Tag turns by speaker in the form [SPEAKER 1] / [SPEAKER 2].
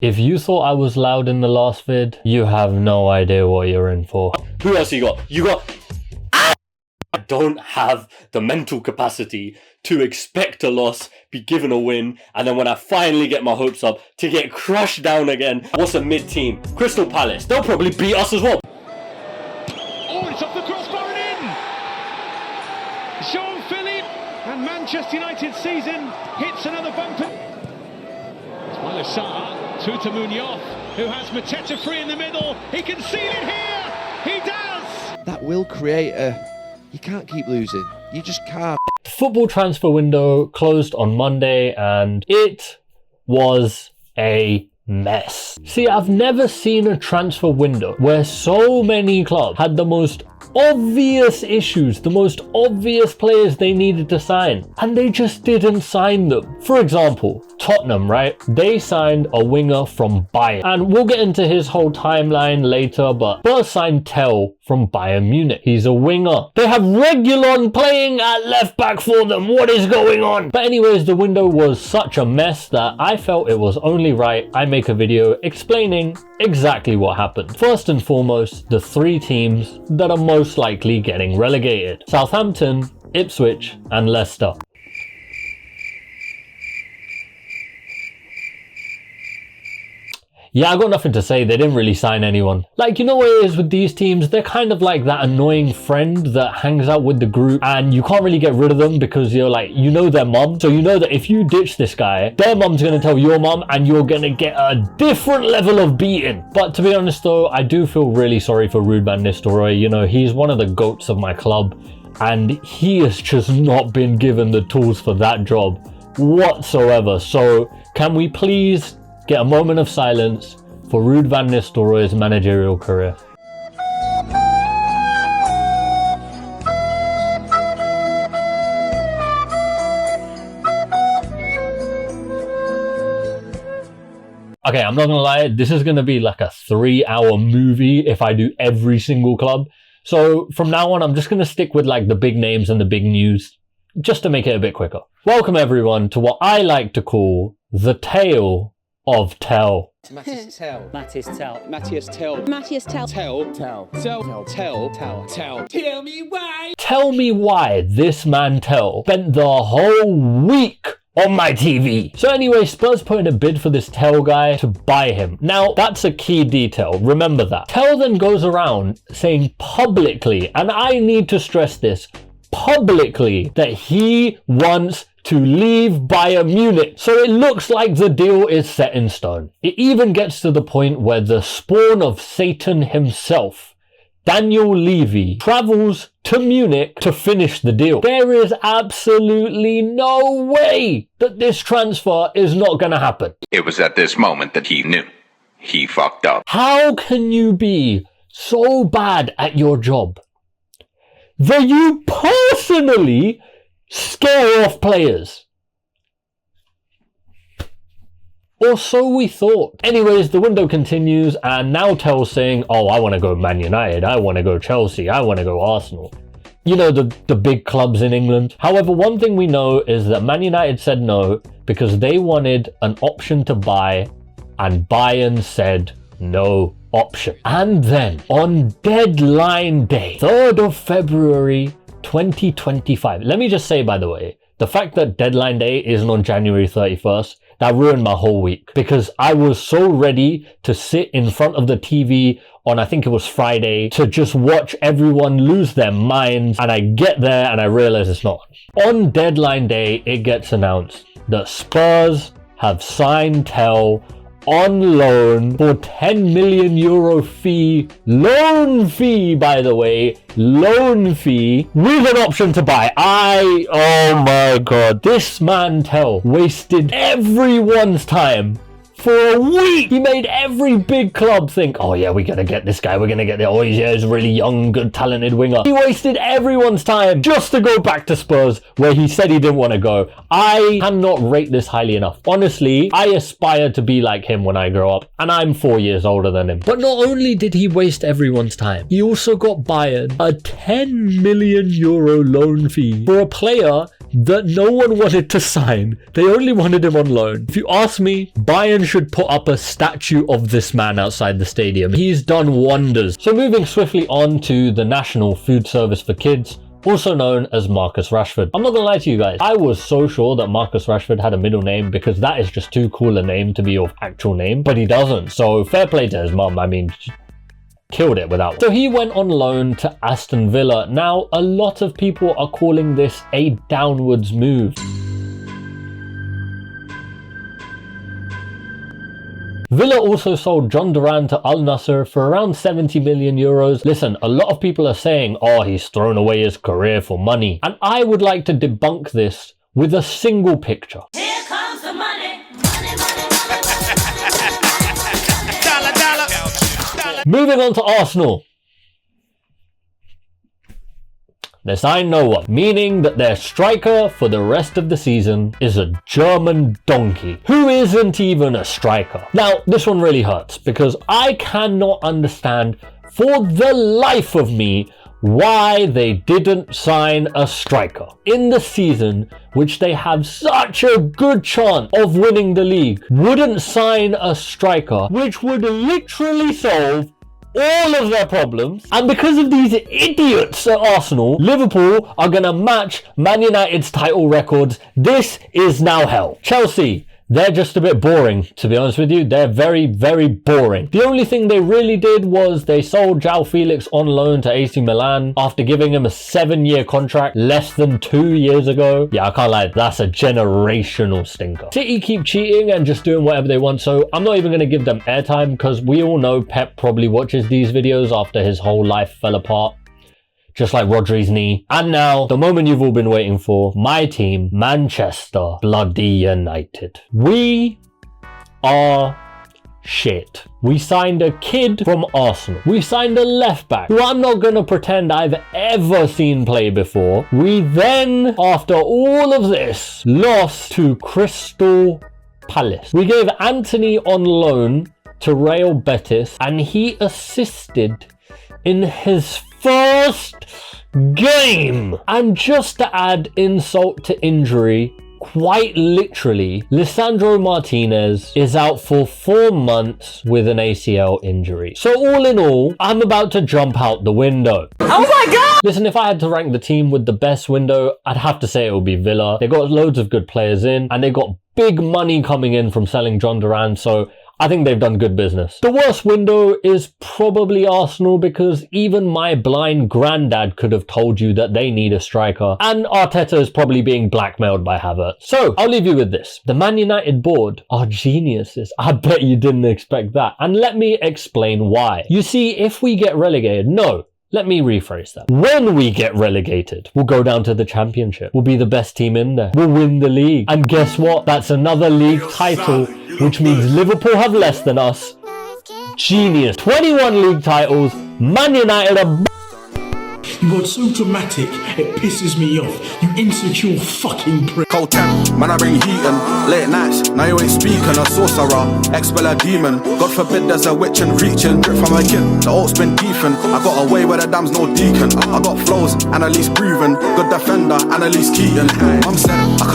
[SPEAKER 1] If you thought I was loud in the last vid, you have no idea what you're in for. Who else you got? You got... I don't have the mental capacity to expect a loss, be given a win, and then when I finally get my hopes up, to get crushed down again. What's a mid-team? Crystal Palace. They'll probably beat us as well.
[SPEAKER 2] Oh, it's off the crossbar and in! Jean-Philippe and Manchester United season hits another bumper. It's Wile Sarr, to Munoz, who has Mateta free in the middle. He can seal it here! He does!
[SPEAKER 3] That will create a... You can't keep losing. You just can't.
[SPEAKER 1] The football transfer window closed on Monday and it was a mess. See, I've never seen a transfer window where so many clubs had the most obvious issues, the most obvious players they needed to sign, and they just didn't sign them. For example, Tottenham, right? They signed a winger from Bayern, and we'll get into his whole timeline later, but Spurs signed Tell from Bayern Munich. He's a winger. They have Reguilon playing at left back for them. What is going on? But anyways, the window was such a mess that I felt it was only right I make a video explaining exactly what happened. First and foremost, the three teams that are most likely getting relegated: Southampton, Ipswich, and Leicester. Yeah, I got nothing to say. They didn't really sign anyone. Like, you know what it is with these teams? They're kind of like that annoying friend that hangs out with the group and you can't really get rid of them because you're like, you know their mum. So you know that if you ditch this guy, their mum's going to tell your mum and you're going to get a different level of beating. But to be honest though, I do feel really sorry for Ruud van Nistelrooy. You know, he's one of the goats of my club and he has just not been given the tools for that job whatsoever. So can we please get a moment of silence for Ruud van Nistelrooy's managerial career. Okay, I'm not gonna lie, this is gonna be like a 3-hour movie if I do every single club. So from now on, I'm just gonna stick with like the big names and the big news, just to make it a bit quicker. Welcome everyone to what I like to call the tale of Tell.
[SPEAKER 4] Matthias Tell.
[SPEAKER 5] Matthias Tell.
[SPEAKER 4] Matthias Tell.
[SPEAKER 5] Matthias Tell.
[SPEAKER 4] Tell. Tell. Tell. Tell. Tell. Tell. Tell me why.
[SPEAKER 1] Tell me why this man Tell spent the whole week on my TV. So anyway, Spurs put in a bid for this Tell guy to buy him. Now, that's a key detail. Remember that. Tell then goes around saying publicly, and I need to stress this, publicly, that he wants to leave Bayern Munich. So it looks like the deal is set in stone. It even gets to the point where the spawn of Satan himself, Daniel Levy, travels to Munich to finish the deal. There is absolutely no way that this transfer is not going to happen.
[SPEAKER 6] It was at this moment that he knew. He fucked up.
[SPEAKER 1] How can you be so bad at your job that you personally scare off players? Or so we thought. Anyways, the window continues and now Tell's saying, oh, I want to go Man United, I want to go Chelsea, I want to go Arsenal. You know, the big clubs in England. However, one thing we know is that Man United said no because they wanted an option to buy and Bayern said no option. And then on deadline day, 3rd of February 2025. Let me just say, by the way, the fact that deadline day isn't on January 31st, that ruined my whole week because I was so ready to sit in front of the TV on, I think it was Friday, to just watch everyone lose their minds, and I get there and I realize it's not. On deadline day, it gets announced that Spurs have signed Tell on loan for €10 million fee, loan fee by the way, loan fee, with an option to buy. Oh my god, this man Tell wasted everyone's time for a week. He made every big club think, oh yeah, we're gonna get this guy, we're gonna get oh yeah, he's a really young, good, talented winger. He wasted everyone's time just to go back to Spurs where he said he didn't want to go. I cannot rate this highly enough. Honestly, I aspire to be like him when I grow up, and I'm 4 years older than him. But not only did he waste everyone's time, he also got Bayern a €10 million loan fee for a player that no one wanted to sign. They only wanted him on loan. If you ask me, Bayern should put up a statue of this man outside the stadium. He's done wonders. So moving swiftly on to the National Food Service for Kids, also known as Marcus Rashford. I'm not gonna lie to you guys, I was so sure that Marcus Rashford had a middle name because that is just too cool a name to be your actual name, but he doesn't. So fair play to his mum. I mean, killed it with that one. So he went on loan to Aston Villa. Now, a lot of people are calling this a downwards move. Villa also sold John Duran to Al Nassr for around 70 million euros. Listen, a lot of people are saying, oh, he's thrown away his career for money. And I would like to debunk this with a single picture.
[SPEAKER 5] Here comes the money.
[SPEAKER 1] Moving on to Arsenal. They signed no one, meaning that their striker for the rest of the season is a German donkey who isn't even a striker. Now, this one really hurts because I cannot understand for the life of me why they didn't sign a striker in the season which they have such a good chance of winning the league. Wouldn't sign a striker which would literally solve all of their problems, and because of these idiots at Arsenal, Liverpool are gonna match Man United's title records. This is now hell. Chelsea, they're just a bit boring, to be honest with you. They're very, very boring. The only thing they really did was they sold João Felix on loan to AC Milan after giving him a 7-year contract less than 2 years ago. Yeah, I can't lie, that's a generational stinker. City keep cheating and just doing whatever they want, so I'm not even going to give them airtime because we all know Pep probably watches these videos after his whole life fell apart. Just like Rodri's knee. And now, the moment you've all been waiting for, my team, Manchester bloody United. We are shit. We signed a kid from Arsenal. We signed a left back who I'm not gonna pretend I've ever seen play before. We then, after all of this, lost to Crystal Palace. We gave Anthony on loan to Real Betis and he assisted in his first game. And just to add insult to injury, quite literally, Lisandro Martinez is out for 4 months with an ACL injury. So all in all, I'm about to jump out the window. Oh my God! Listen, if I had to rank the team with the best window, I'd have to say it would be Villa. They got loads of good players in and they got big money coming in from selling John Duran, so I think they've done good business. The worst window is probably Arsenal because even my blind granddad could have told you that they need a striker, and Arteta is probably being blackmailed by Havertz. So I'll leave you with this. The Man United board are geniuses. I bet you didn't expect that. And let me explain why. You see, if we get relegated, let me rephrase that. When we get relegated, we'll go down to the championship. We'll be the best team in there. We'll win the league. And guess what? That's another league title, which means Liverpool have less than us. Genius. 21 league titles. Man United are
[SPEAKER 7] You got so dramatic, it pisses me off. You insecure fucking prick.
[SPEAKER 8] Cold temp, man I bring heat and late nights, now you ain't speaking. A sorcerer, expel a demon. God forbid there's a witch and reaching. Drip from a kid, the oat's been beefing. I got away where the dam's no deacon. I got flows, Annalise breathing. Good defender, Annalise Keaton. I'm set, I